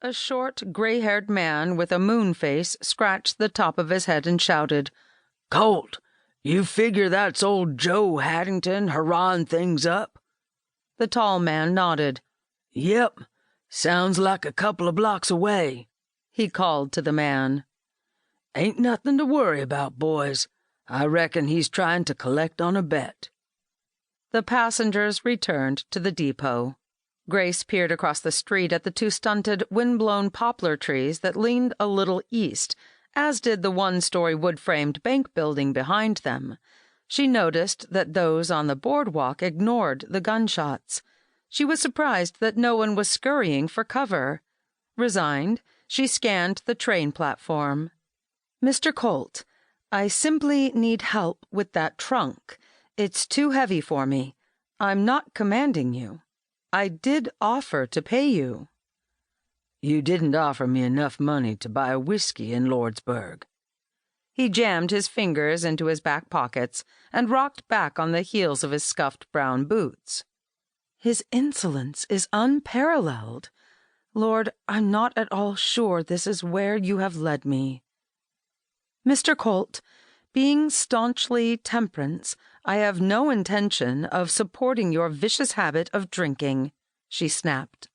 A short, gray-haired man with a moon face scratched the top of his head and shouted, "Colt, you figure that's old Joe Haddington hurrahing things up?" The tall man nodded. "Yep, sounds like a couple of blocks away," he called to the man. "Ain't nothing to worry about, boys. I reckon he's trying to collect on a bet." The passengers returned to the depot. Grace peered across the street at the two stunted, wind-blown poplar trees that leaned a little east, as did the one-story wood-framed bank building behind them. She noticed that those on the boardwalk ignored the gunshots. She was surprised that no one was scurrying for cover. Resigned, she scanned the train platform. "Mr. Colt, I simply need help with that trunk. It's too heavy for me. I'm not commanding you. I did offer to pay you." "You didn't offer me enough money to buy a whiskey in Lordsburg." He jammed his fingers into his back pockets and rocked back on the heels of his scuffed brown boots. His insolence is unparalleled. Lord, I'm not at all sure this is where you have led me. Mr. Colt, being staunchly temperance, I have no intention of supporting your vicious habit of drinking, she snapped.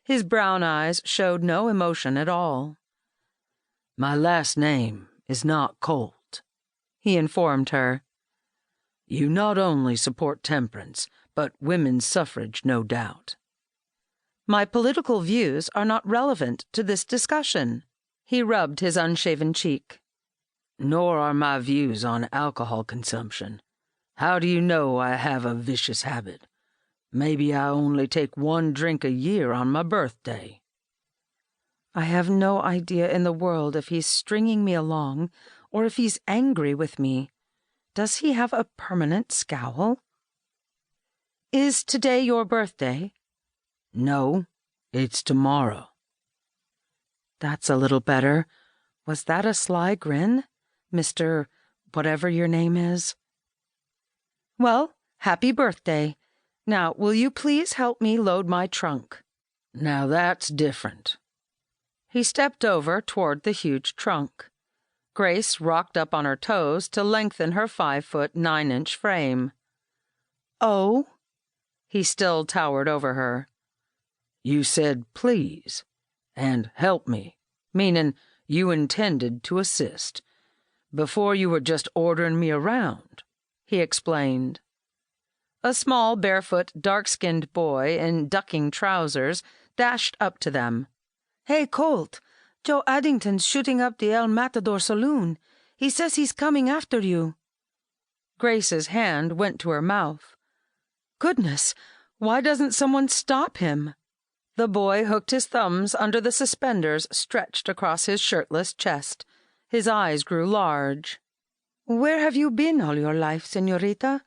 His brown eyes showed no emotion at all. "My last name is not Colt," he informed her. "You not only support temperance, but women's suffrage, no doubt." My political views are not relevant to this discussion. He rubbed his unshaven cheek. "Nor are my views on alcohol consumption. How do you know I have a vicious habit? Maybe I only take one drink a year on my birthday." I have no idea in the world if he's stringing me along or if he's angry with me. Does he have a permanent scowl? Is today your birthday? "No, it's tomorrow." That's a little better. Was that a sly grin, Mr. whatever your name is? Well, happy birthday. Now, will you please help me load my trunk? Now that's different. He stepped over toward the huge trunk. Grace rocked up on her toes to lengthen her 5-foot 9-inch frame. "Oh?" He still towered over her. "You said please, and help me, meanin' you intended to assist. Before you were just ordering me around," he explained. A small, barefoot, dark-skinned boy in ducking trousers dashed up to them. "Hey, Colt, Joe Addington's shooting up the El Matador Saloon. He says he's coming after you." Grace's hand went to her mouth. Goodness, why doesn't someone stop him? The boy hooked his thumbs under the suspenders stretched across his shirtless chest. His eyes grew large. "Where have you been all your life, señorita?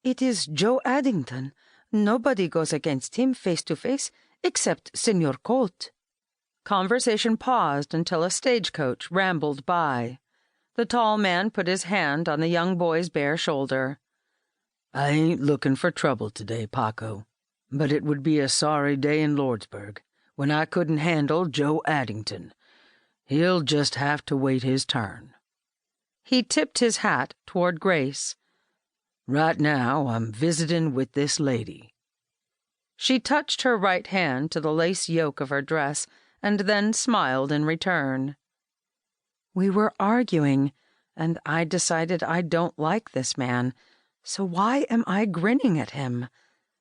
It is Joe Addington. Nobody goes against him face to face except Señor Colt." Conversation paused until a stagecoach rambled by. The tall man put his hand on the young boy's bare shoulder. "I ain't looking for trouble today, Paco, but it would be a sorry day in Lordsburg when I couldn't handle Joe Addington. He'll just have to wait his turn." He tipped his hat toward Grace. "Right now I'm visiting with this lady." She touched her right hand to the lace yoke of her dress and then smiled in return. "We were arguing, and I decided I don't like this man, so why am I grinning at him?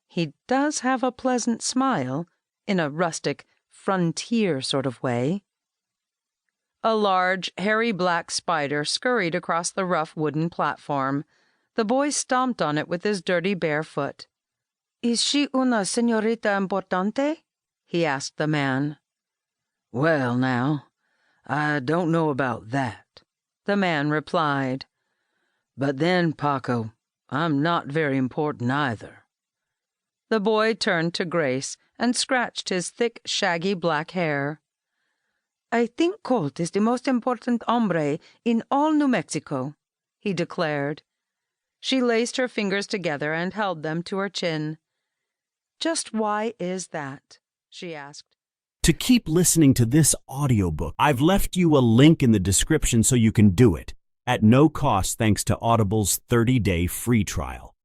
He does have a pleasant smile, in a rustic, frontier sort of way." A large, hairy black spider scurried across the rough wooden platform. The boy stomped on it with his dirty bare foot. "Is she una señorita importante?" he asked the man. "Well, now, I don't know about that," the man replied. "But then, Paco, I'm not very important either." The boy turned to Grace and scratched his thick, shaggy black hair. "I think Colt is the most important hombre in all New Mexico," he declared. She laced her fingers together and held them to her chin. "Just why is that?" she asked. To keep listening to this audiobook, I've left you a link in the description so you can do it, at no cost thanks to Audible's 30-day free trial.